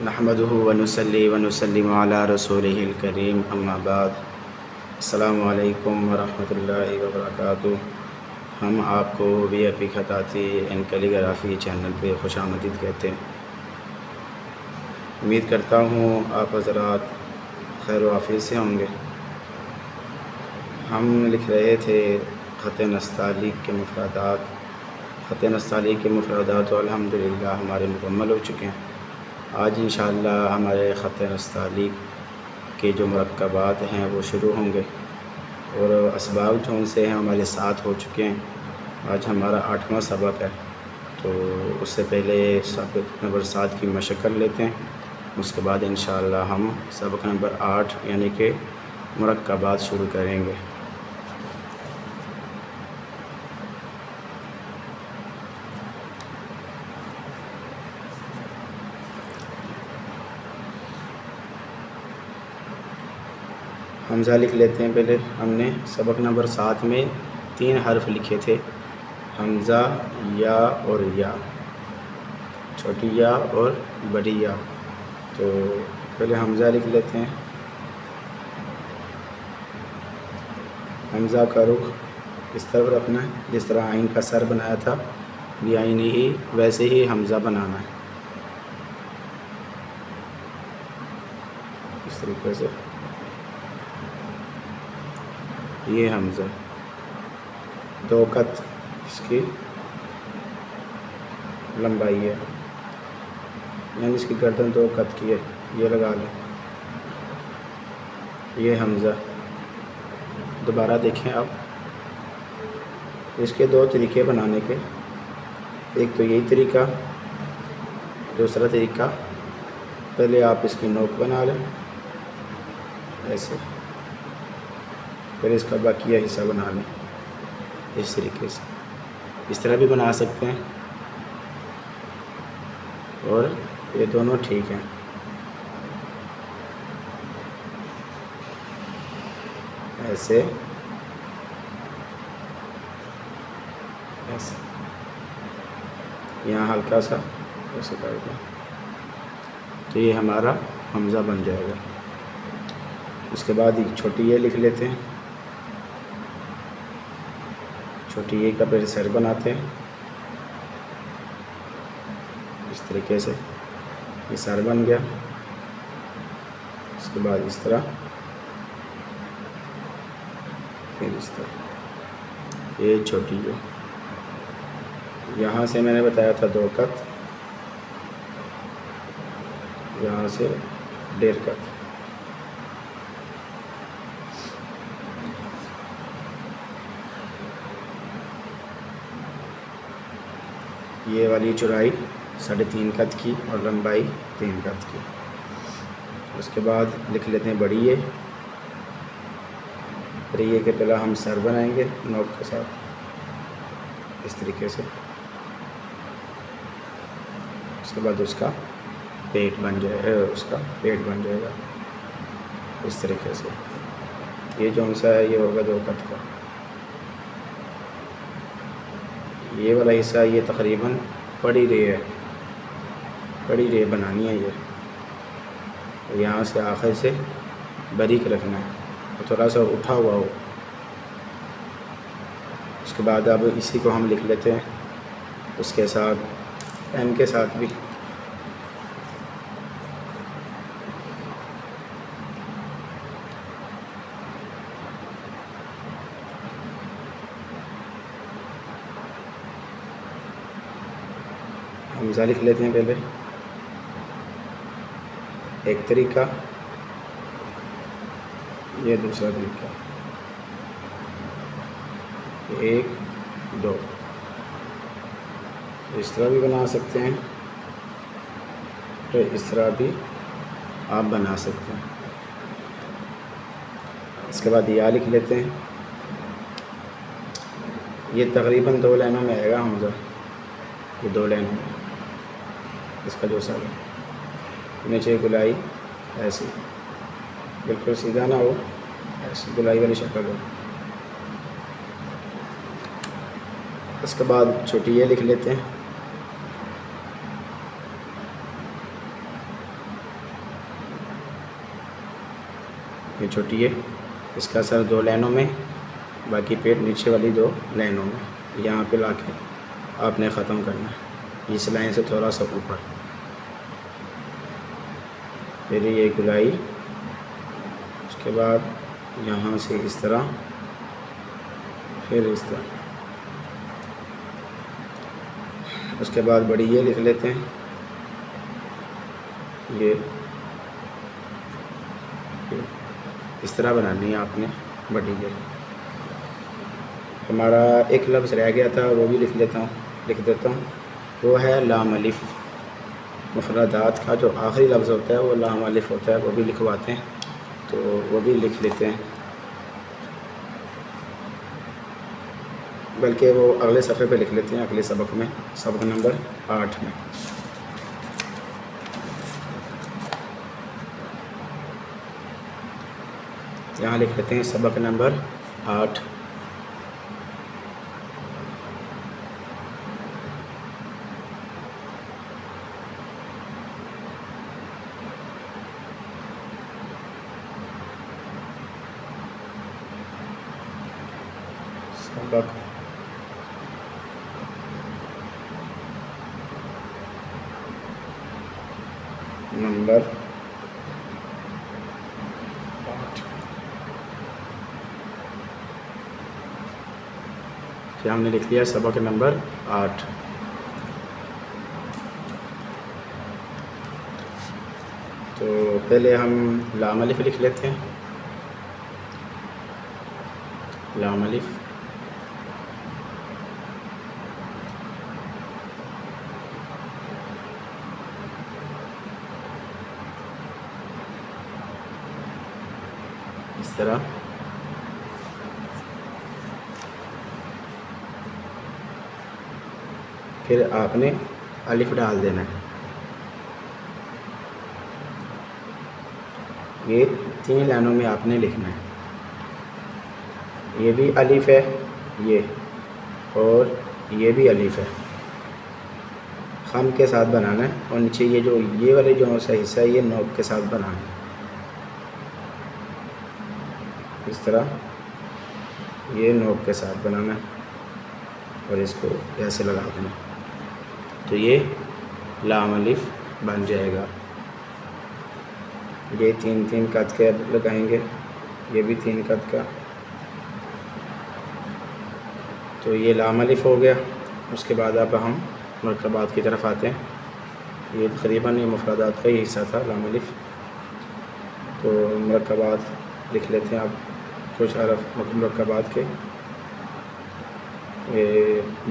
نحمده ونصلي ونسلم على رسوله الكريم اما بعد السلام علیکم ورحمۃ اللہ وبرکاتہ۔ ہم آپ کو وی اے پی خطاطی اینڈ کیلیگرافی چینل پہ خوش آمدید کہتے ہیں۔ امید کرتا ہوں آپ حضرات خیر و عافیت سے ہوں گے۔ ہم لکھ رہے تھے خط نستعلیق کے مفردات۔ خط نستعلیق کے مفردات الحمدللہ ہمارے مکمل ہو چکے ہیں۔ آج انشاءاللہ ہمارے خط نستعلیق کے جو مرکبات ہیں وہ شروع ہوں گے، اور اسباق جو ان سے ہیں ہمارے ساتھ ہو چکے ہیں۔ آج ہمارا 8واں سبق ہے، تو اس سے پہلے سبق نمبر 7 کی مشق کر لیتے ہیں۔ اس کے بعد انشاءاللہ ہم سبق نمبر 8 یعنی کہ مرکبات شروع کریں گے۔ حمزہ لکھ لیتے ہیں۔ پہلے ہم نے سبق نمبر 7 میں 3 حرف لکھے تھے، حمزہ، یا اور یا، چھوٹی یا اور بڑی یا۔ تو پہلے حمزہ لکھ لیتے ہیں۔ حمزہ کا رخ اس طرف رکھنا ہے، جس طرح عین کا سر بنایا تھا بھی عین ہی ویسے ہی حمزہ بنانا ہے، اس طریقے سے۔ یہ حمزہ 2 قط اس کی لمبائی ہے، یعنی اس کی گردن 2 قط کی ہے، یہ لگا لیں۔ یہ حمزہ دوبارہ دیکھیں آپ، اس کے 2 طریقے بنانے کے، ایک تو یہی طریقہ، دوسرا طریقہ پہلے آپ اس کی نوک بنا لیں ایسے، پھر اس کا باقیہ حصہ بنا لیں اس طریقے سے۔ اس طرح بھی بنا سکتے ہیں، اور یہ دونوں ٹھیک ہیں۔ ایسے ایسے یہاں ہلکا سا ایسے کر دیں، تو یہ ہمارا حمزہ بن جائے گا۔ اس کے بعد ایک چھوٹی یہ لکھ لیتے ہیں۔ چھوٹی یہ کا پھر سر بناتے ہیں اس طریقے سے، یہ سر بن گیا۔ اس کے بعد اس طرح، پھر اس طرح، یہ چھوٹی جو یہاں سے میں نے بتایا تھا 2 قط، یہاں سے 1.5 قط۔ یہ والی چوڑائی 3.5 قط کی اور لمبائی 3 قط کی۔ اس کے بعد لکھ لیتے ہیں بڑی یہ۔ بڑی یہ کے پہلا ہم سر بنائیں گے نوک کے ساتھ اس طریقے سے۔ اس کے بعد اس کا پیٹ بن جائے گا اس طریقے سے۔ یہ جو حصہ ہے یہ ہوگا 2 قط کا۔ یہ والا حصہ یہ تقریباً پڑی رے بنانی ہے، یہ یہاں سے آخر سے باریک رکھنا ہے، تھوڑا سا اٹھا ہوا ہو۔ اس کے بعد اب اسی کو ہم لکھ لیتے ہیں اس کے ساتھ، پین کے ساتھ بھی۔ حمزہ لکھ لیتے ہیں پہلے، ایک طریقہ، یہ دوسرا طریقہ، 1 2، اس طرح بھی بنا سکتے ہیں، تو اس طرح بھی آپ بنا سکتے ہیں۔ اس کے بعد یا لکھ لیتے ہیں۔ یہ تقریباً 2 لائنوں میں آئے گا حمزہ، یہ 2 لائنوں میں اس کا جو سر ہے، نیچے گلائی ایسی، بالکل سیدھا نہ ہو، ایسی گلائی والی شکل ہو۔ اس کے بعد چھوٹی یہ لکھ لیتے ہیں۔ یہ چھوٹی ہے، اس کا سر 2 لائنوں میں، باقی پیٹ نیچے والی 2 لائنوں میں، یہاں پہ لا کے آپ نے ختم کرنا ہے اس لائن سے تھوڑا سا اوپر. پھر یہ گلائی، اس کے بعد یہاں سے اس طرح، پھر اس طرح. اس کے بعد بڑی یہ لکھ لیتے ہیں، یہ اس طرح بنانی ہے آپ نے بڑی یہ. ہمارا ایک لفظ رہ گیا تھا، وہ بھی لکھ دیتا ہوں، وہ ہے لام الف. مفردات کا جو آخری لفظ ہوتا ہے وہ لام الف ہوتا ہے، وہ بھی لکھواتے ہیں، تو وہ بھی لکھ لیتے ہیں، بلکہ وہ اگلے صفحے پہ لکھ لیتے ہیں، اگلے سبق میں، سبق نمبر 8 میں. یہاں لکھ لیتے ہیں سبق نمبر 8. سبق نمبر 8. ہم نے لکھ لیا سبق نمبر 8. تو پہلے ہم لام الف لکھ لیتے ہیں. لام الف، اس طرح. پھر آپ نے الف ڈال دینا ہے. یہ 3 لائنوں میں آپ نے لکھنا ہے. یہ بھی الف ہے، یہ اور یہ بھی الف ہے، خم کے ساتھ بنانا ہے، اور نیچے یہ والے جو سا حصہ ہے یہ نوک کے ساتھ بنانا ہے. اس طرح یہ نوک کے ساتھ بنانا ہے اور اس کو ایسے لگا دینا، تو یہ لام الف بن جائے گا. یہ 3 قد کے لگائیں گے، یہ بھی 3 قد کا، تو یہ لام الف ہو گیا. اس کے بعد اب ہم مرکبات کی طرف آتے ہیں. یہ تقریباً یہ مفردات کا ہی حصہ تھا لام الف. تو مرکبات لکھ لیتے ہیں آپ، کچھ حرف مرکبات کے.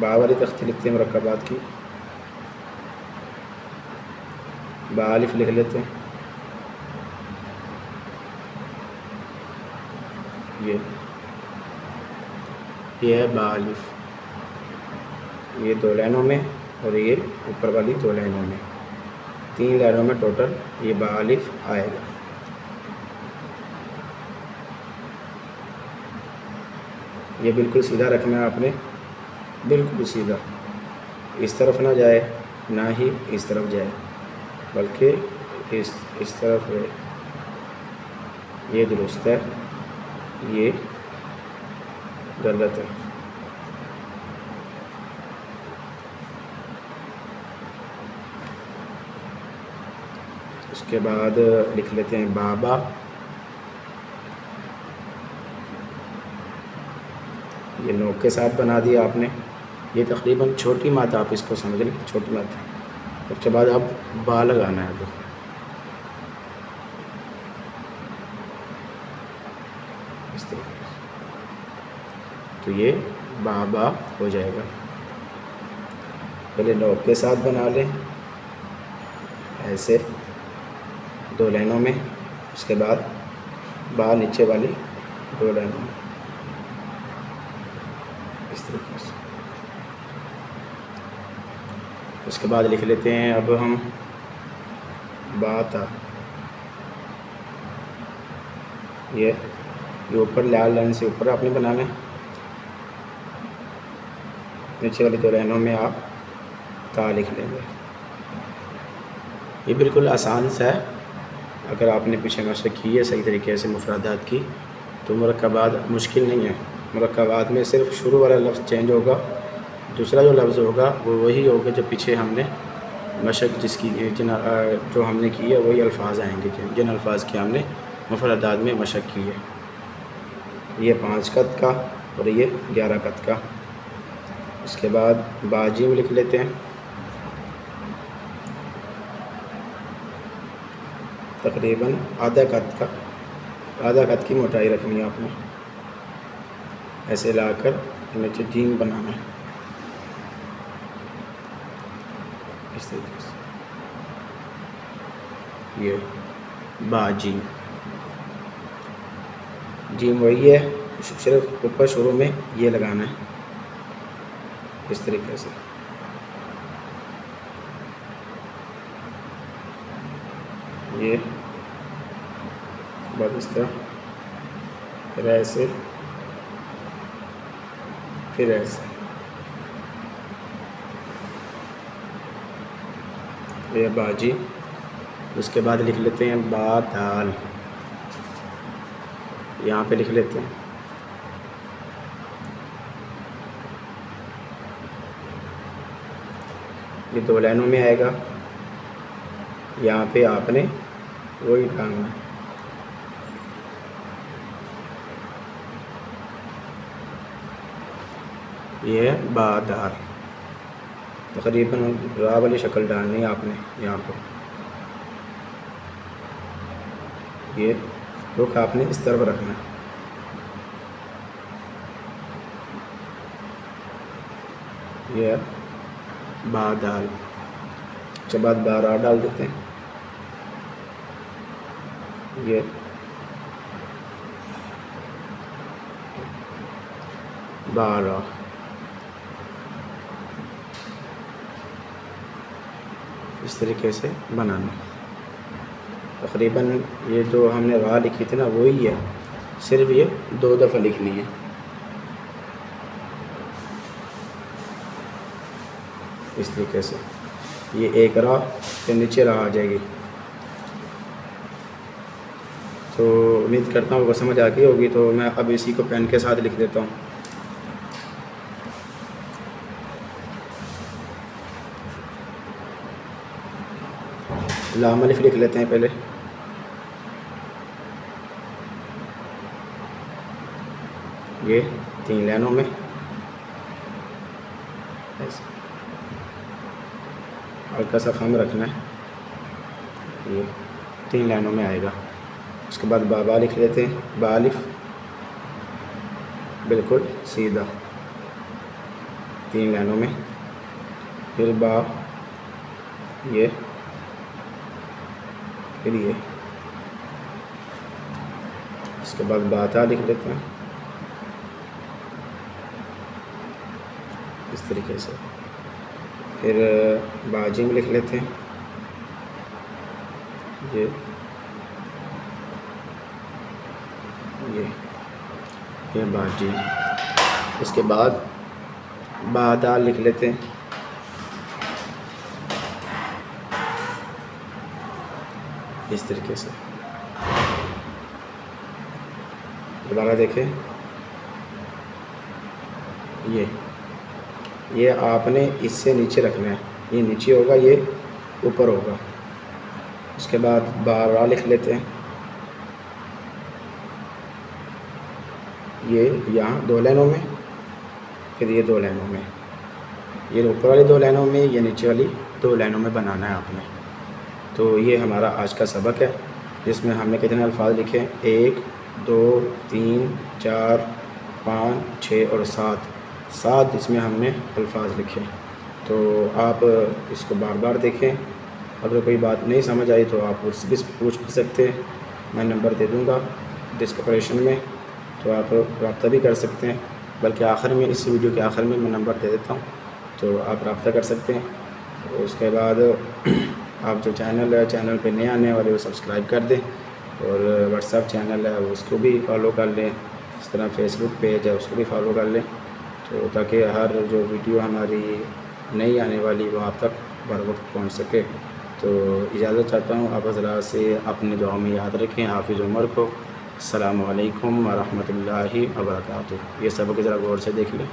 با والی تختی لکھتے ہیں مرکبات کی. با الف لکھ لیتے ہیں، یہ ہے با الف. یہ 2 لائنوں میں اور یہ اوپر والی 2 لائنوں میں، 3 لائنوں میں ٹوٹل یہ با الف آئے گا. یہ بالکل سیدھا رکھنا ہے آپ نے، بالکل سیدھا، اس طرف نہ جائے نہ ہی اس طرف جائے، بلکہ اس طرف ہے. یہ درست ہے، یہ غلط ہے. اس کے بعد لکھ لیتے ہیں بابا. یہ نوک کے ساتھ بنا دیا آپ نے. یہ تقریباً چھوٹی مات آپ اس کو سمجھ لیں، چھوٹی مات. اس کے بعد اب با لگانا ہے. اب اس طریقے سے تو یہ بابا ہو جائے گا. پہلے نوک کے ساتھ بنا لیں ایسے 2 لائنوں میں، اس کے بعد با نیچے والی 2 لائنوں میں اس طریقے سے. اس کے بعد لکھ لیتے ہیں اب ہم با تا. یہ اوپر لال لائن سے اوپر آپ نے بنانا ہے، نیچے والی 2 لائنوں میں آپ تا لکھ لیں گے. یہ بالکل آسان سا ہے، اگر آپ نے پیچھے مشق کی ہے صحیح طریقے سے مفردات کی تو مرکبات مشکل نہیں ہے. مرکبات میں صرف شروع والا لفظ چینج ہوگا، دوسرا جو لفظ ہوگا وہ وہی ہوگا جو پیچھے ہم نے مشق جو ہم نے کی ہے وہی الفاظ آئیں گے جن الفاظ کی ہم نے مفردات میں مشق کی ہے. یہ 5 قط کا اور یہ 11 قط کا. اس کے بعد باجیم لکھ لیتے ہیں. تقریباً آدھا قط کی موٹائی رکھنی ہے آپ نے. ایسے لا کر نیچے جیم بنانا ہے اس طریقے سے. یہ باجیم، جیم وہی ہے، صرف اوپر شروع میں یہ لگانا ہے اس طریقے سے. یہ بعد اس طرح پھر ایسے پھر ایسے. یہ باجی. اس کے بعد لکھ لیتے ہیں با دال. یہاں پہ لکھ لیتے ہیں. یہ 2 لائنوں میں آئے گا. یہاں پہ آپ نے وہی ڈالنا ہے. یہ ہے بادار. تقریباً را والی شکل ڈالنی ہے آپ نے یہاں پہ. یہ رخ آپ نے اس طرف رکھنا ہے. یہ ہے بادال. اس کے بعد بارہ ڈال دیتے ہیں. یہ بارہ. اس طریقے سے بنانا. تقریباً یہ جو ہم نے را لکھی تھی نا وہی ہے، صرف یہ 2 دفعہ لکھنی ہے. اس طریقے سے یہ ایک را پھر نیچے را آ جائے گی. تو امید کرتا ہوں وہ سمجھ آ گئی ہوگی. تو میں اب اسی کو پین کے ساتھ لکھ دیتا ہوں. لام الف لکھ لیتے ہیں پہلے. یہ 3 لائنوں میں ایسے ہلکا سا خم رکھنا ہے. یہ 3 لائنوں میں آئے گا. اس کے بعد بابا لکھ لیتے ہیں. با الف بالکل سیدھا 3 لائنوں میں. پھر با، یہ پھر یہ. اس کے بعد باتا لکھ لیتے ہیں اس طریقے سے. پھر باجیم لکھ لیتے ہیں. یہ باجیم. اس کے بعد بادال لکھ لیتے ہیں. اس طریقے سے. دوبارہ دیکھیں. یہ آپ نے اس سے نیچے رکھنا ہے. یہ نیچے ہوگا، یہ اوپر ہوگا. اس کے بعد بارہ لکھ لیتے ہیں. یہ یہاں 2 لائنوں میں، پھر یہ 2 لائنوں میں. یہ اوپر والی 2 لائنوں میں، یہ نیچے والی 2 لائنوں میں بنانا ہے آپ نے. تو یہ ہمارا آج کا سبق ہے جس میں ہم نے کتنے الفاظ لکھے؟ 1 2 3 4 5 6 اور 7 اس میں ہم نے الفاظ لکھے. تو آپ اس کو بار بار دیکھیں. اگر کوئی بات نہیں سمجھ آئی تو آپ اس سے بھی پوچھ سکتے ہیں. میں نمبر دے دوں گا ڈسکرپشن میں، تو آپ رابطہ بھی کر سکتے ہیں. بلکہ آخر میں، اس ویڈیو کے آخر میں نمبر دے دیتا ہوں، تو آپ رابطہ کر سکتے ہیں. اس کے بعد آپ جو چینل پہ نئے آنے والے وہ سبسکرائب کر دیں. اور واٹس ایپ چینل ہے اس کو بھی فالو کر لیں. اس طرح فیس بک پیج ہے اس کو بھی فالو کر لیں، تو تاکہ ہر جو ویڈیو ہماری نئی آنے والی وہ آپ تک بر وقت پہنچ سکے. تو اجازت چاہتا ہوں آپ حضرات سے، اپنے دعاؤں میں یاد رکھیں حافظ عمر کو۔ السلام علیکم ورحمۃ اللہ وبرکاتہ۔ یہ سبق ذرا غور سے دیکھ لیں۔